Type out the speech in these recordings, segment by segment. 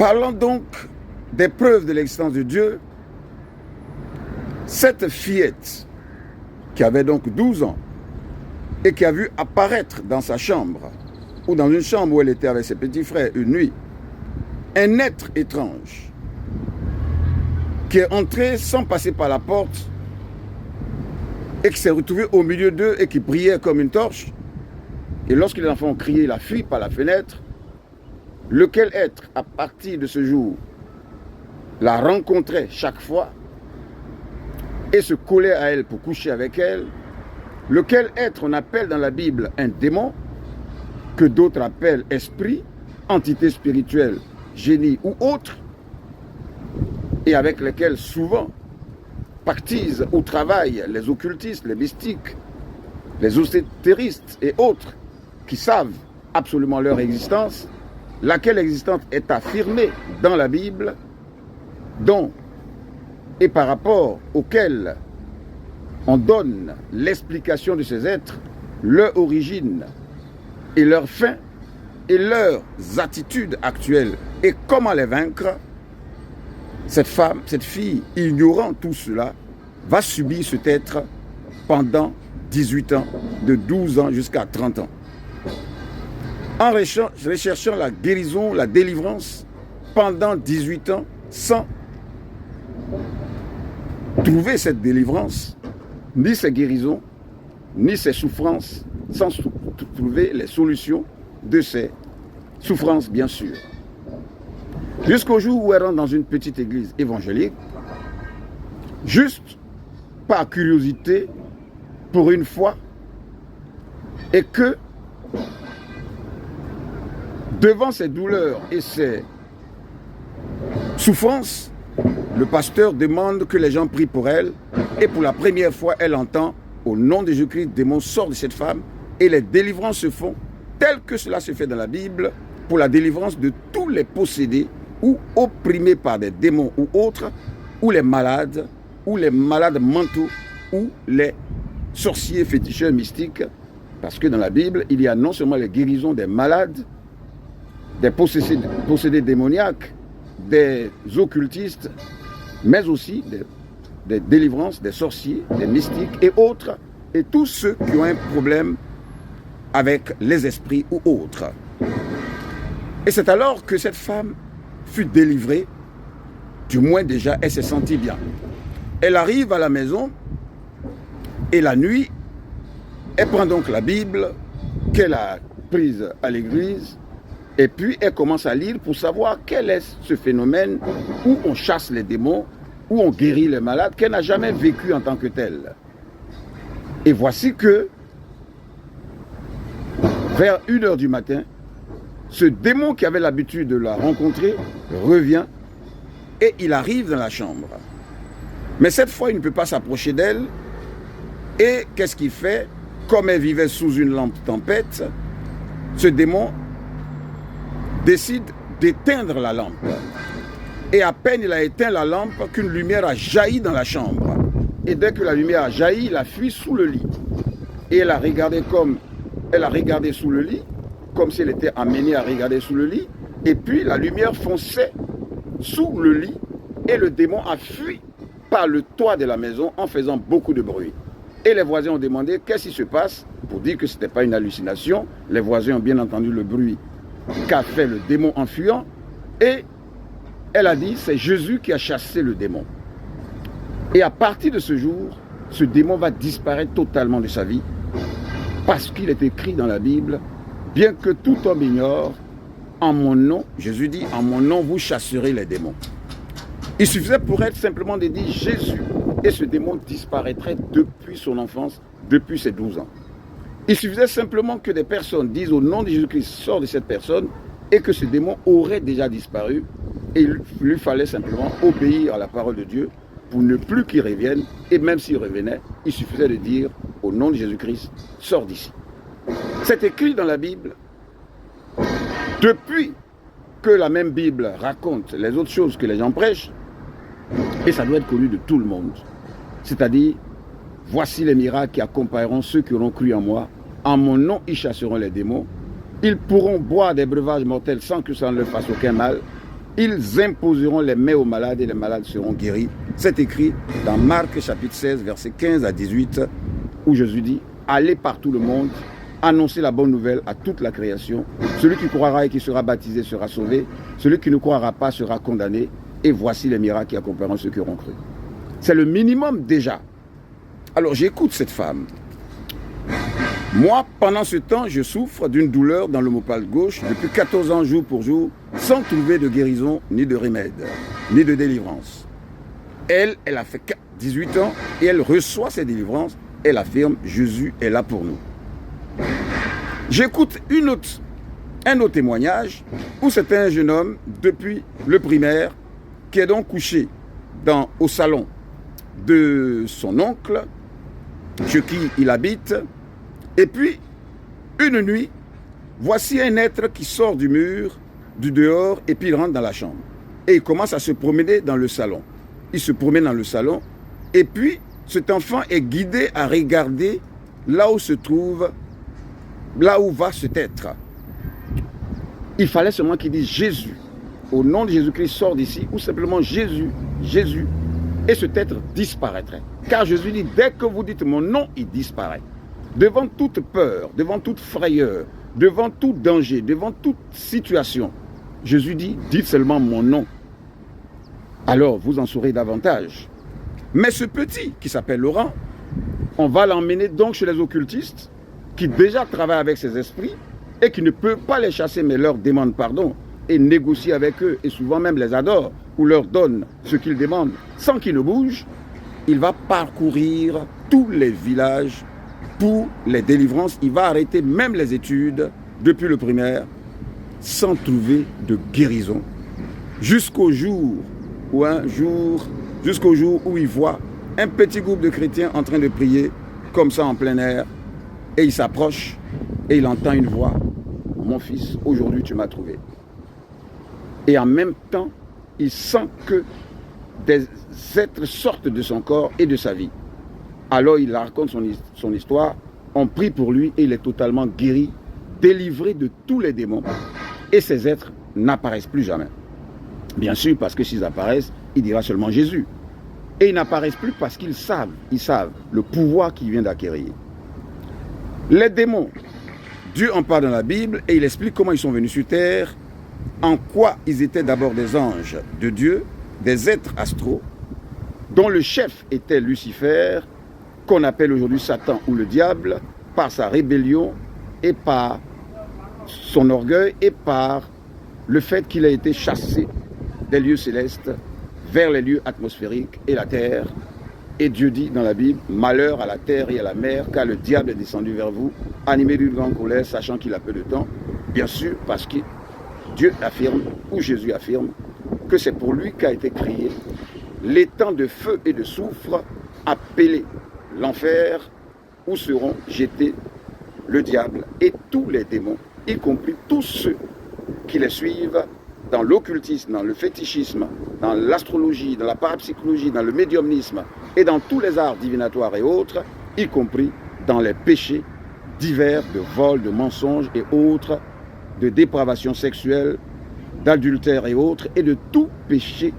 Parlons donc des preuves de l'existence de Dieu. Cette fillette, qui avait donc 12 ans, et qui a vu apparaître dans sa chambre, ou dans une chambre où elle était avec ses petits frères une nuit, un être étrange, qui est entré sans passer par la porte, et qui s'est retrouvé au milieu d'eux et qui brillait comme une torche. Et lorsque les enfants ont crié, il a fui par la fenêtre. Lequel être, à partir de ce jour, la rencontrait chaque fois et se collait à elle pour coucher avec elle. Lequel être on appelle dans la Bible un démon, que d'autres appellent esprit, entité spirituelle, génie ou autre, et avec lesquels souvent pactisent ou travaillent les occultistes, les mystiques, les ésothéristes et autres qui savent absolument leur existence, laquelle existence est affirmée dans la Bible, dont et par rapport auquel on donne l'explication de ces êtres, leur origine et leur fin et leurs attitudes actuelles et comment les vaincre. Cette femme, cette fille, ignorant tout cela, va subir cet être pendant 18 ans, de 12 ans jusqu'à 30 ans. En recherchant la guérison, la délivrance, pendant 18 ans, sans trouver cette délivrance, ni ces guérisons, ni ces souffrances, sans trouver les solutions de ces souffrances, bien sûr. Jusqu'au jour où elle rentre dans une petite église évangélique, juste par curiosité, pour une fois, et que, devant ces douleurs et ces souffrances, le pasteur demande que les gens prient pour elle, et pour la première fois, elle entend, au nom de Jésus-Christ, le démon sort de cette femme, et les délivrances se font, tel que cela se fait dans la Bible, pour la délivrance de tous les possédés, ou opprimés par des démons ou autres, ou les malades mentaux, ou les sorciers, féticheurs, mystiques, parce que dans la Bible, il y a non seulement les guérisons des malades, des possédés démoniaques, des occultistes, mais aussi des délivrances, des sorciers, des mystiques et autres, et tous ceux qui ont un problème avec les esprits ou autres. Et c'est alors que cette femme fut délivrée, du moins déjà elle s'est sentie bien. Elle arrive à la maison et la nuit, elle prend donc la Bible qu'elle a prise à l'église et puis elle commence à lire pour savoir quel est ce phénomène où on chasse les démons, où on guérit les malades, qu'elle n'a jamais vécu en tant que telle. Et voici que vers 1h du matin, ce démon qui avait l'habitude de la rencontrer revient et il arrive dans la chambre. Mais cette fois, il ne peut pas s'approcher d'elle. Et qu'est-ce qu'il fait? Comme elle vivait sous une lampe tempête, ce démon décide d'éteindre la lampe. Et à peine il a éteint la lampe qu'une lumière a jailli dans la chambre. Et dès que la lumière a jailli, il a fui sous le lit. Et elle a regardé sous le lit, comme si elle était amenée à regarder sous le lit. Et puis la lumière fonçait sous le lit et le démon a fui par le toit de la maison en faisant beaucoup de bruit. Et les voisins ont demandé qu'est-ce qui se passe pour dire que ce n'était pas une hallucination. Les voisins ont bien entendu le bruit qu'a fait le démon en fuyant. Et elle a dit c'est Jésus qui a chassé le démon. Et à partir de ce jour, ce démon va disparaître totalement de sa vie parce qu'il est écrit dans la Bible, bien que tout homme ignore, en mon nom, Jésus dit, en mon nom vous chasserez les démons. Il suffisait pour elle simplement de dire Jésus et ce démon disparaîtrait depuis son enfance, depuis ses 12 ans. Il suffisait simplement que des personnes disent au nom de Jésus-Christ, sort de cette personne et que ce démon aurait déjà disparu et il lui fallait simplement obéir à la parole de Dieu pour ne plus qu'il revienne et même s'il revenait, il suffisait de dire au nom de Jésus-Christ, sors d'ici. C'est écrit dans la Bible. Depuis que la même Bible raconte les autres choses que les gens prêchent, et ça doit être connu de tout le monde. C'est-à-dire, voici les miracles qui accompagneront ceux qui auront cru en moi. En mon nom, ils chasseront les démons. Ils pourront boire des breuvages mortels sans que ça ne leur fasse aucun mal. Ils imposeront les mains aux malades et les malades seront guéris. C'est écrit dans Marc chapitre 16, versets 15 à 18, où Jésus dit, allez par tout le monde, annoncez la bonne nouvelle à toute la création. Celui qui croira et qui sera baptisé sera sauvé. Celui qui ne croira pas sera condamné. Et voici les miracles qui accompagneront ceux qui auront cru. C'est le minimum déjà. Alors j'écoute cette femme. Moi, pendant ce temps, je souffre d'une douleur dans l'omoplate gauche depuis 14 ans, jour pour jour, sans trouver de guérison, ni de remède, ni de délivrance. Elle a fait 18 ans et elle reçoit ses délivrances. Elle affirme, Jésus est là pour nous. J'écoute un autre témoignage où c'est un jeune homme depuis le primaire qui est donc couché au salon de son oncle, chez qui il habite. Et puis, une nuit, voici un être qui sort du mur, du dehors, et puis il rentre dans la chambre. Et il commence à se promener dans le salon. Il se promène dans le salon, et puis cet enfant est guidé à regarder là où se trouve, là où va cet être. Il fallait seulement qu'il dise Jésus. Au nom de Jésus-Christ, sort d'ici, ou simplement Jésus, Jésus, et cet être disparaîtrait. Car Jésus dit, dès que vous dites mon nom, il disparaît. Devant toute peur, devant toute frayeur, devant tout danger, devant toute situation, Jésus dit, dites seulement mon nom. Alors vous en saurez davantage. Mais ce petit, qui s'appelle Laurent, on va l'emmener donc chez les occultistes, qui déjà travaillent avec ces esprits, et qui ne peuvent pas les chasser, mais leur demandent pardon, et négocient avec eux, et souvent même les adorent, ou leur donnent ce qu'ils demandent, sans qu'ils ne bougent. Il va parcourir tous les villages pour les délivrances. Il va arrêter même les études, depuis le primaire, sans trouver de guérison. Jusqu'au jour où il voit un petit groupe de chrétiens en train de prier, comme ça en plein air, et il s'approche, et il entend une voix, mon fils, aujourd'hui tu m'as trouvé. Et en même temps, il sent que des êtres sortent de son corps et de sa vie. Alors il raconte son histoire, on prie pour lui et il est totalement guéri, délivré de tous les démons. Et ces êtres n'apparaissent plus jamais. Bien sûr, parce que s'ils apparaissent, il dira seulement Jésus. Et ils n'apparaissent plus parce qu'ils savent le pouvoir qu'il vient d'acquérir. Les démons, Dieu en parle dans la Bible et il explique comment ils sont venus sur terre, en quoi ils étaient d'abord des anges de Dieu, des êtres astraux, dont le chef était Lucifer, qu'on appelle aujourd'hui Satan ou le diable, par sa rébellion et par son orgueil et par le fait qu'il a été chassé des lieux célestes vers les lieux atmosphériques et la terre. Et Dieu dit dans la Bible, malheur à la terre et à la mer, car le diable est descendu vers vous, animé d'une grande colère, sachant qu'il a peu de temps. Bien sûr, parce que Dieu affirme, ou Jésus affirme, que c'est pour lui qu'a été créé l'étang de feu et de soufre, appelé l'enfer, où seront jetés le diable et tous les démons, y compris tous ceux qui les suivent dans l'occultisme, dans le fétichisme, dans l'astrologie, dans la parapsychologie, dans le médiumnisme et dans tous les arts divinatoires et autres, y compris dans les péchés divers de vol, de mensonges et autres, de dépravation sexuelle, d'adultère et autres, et de tout péché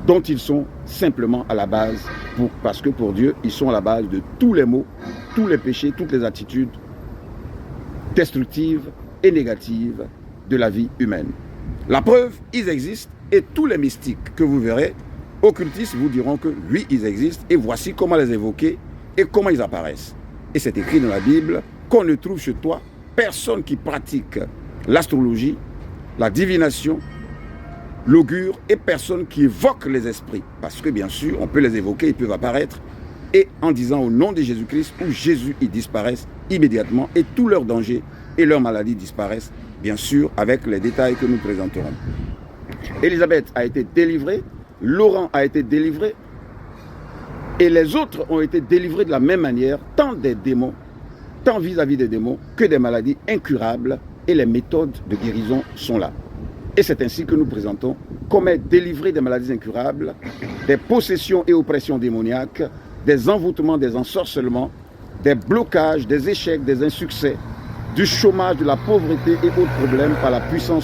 dont ils sont simplement à la base, parce que pour Dieu, ils sont à la base de tous les maux, tous les péchés, toutes les attitudes destructives et négatives de la vie humaine. La preuve, ils existent, et tous les mystiques que vous verrez, occultistes, vous diront que oui, ils existent, et voici comment les évoquer et comment ils apparaissent. Et c'est écrit dans la Bible qu'on ne trouve chez toi personne qui pratique l'astrologie, la divination, l'augure et personne qui évoque les esprits. Parce que bien sûr, on peut les évoquer, ils peuvent apparaître. Et en disant au nom de Jésus-Christ, où Jésus, ils disparaissent immédiatement et tous leurs dangers et leurs maladies disparaissent, bien sûr, avec les détails que nous présenterons. Élisabeth a été délivrée, Laurent a été délivré, et les autres ont été délivrés de la même manière, tant des démons, tant vis-à-vis des démons, que des maladies incurables, et les méthodes de guérison sont là. Et c'est ainsi que nous présentons comment être délivré des maladies incurables, des possessions et oppressions démoniaques, des envoûtements, des ensorcellements, des blocages, des échecs, des insuccès, du chômage, de la pauvreté et autres problèmes par la puissance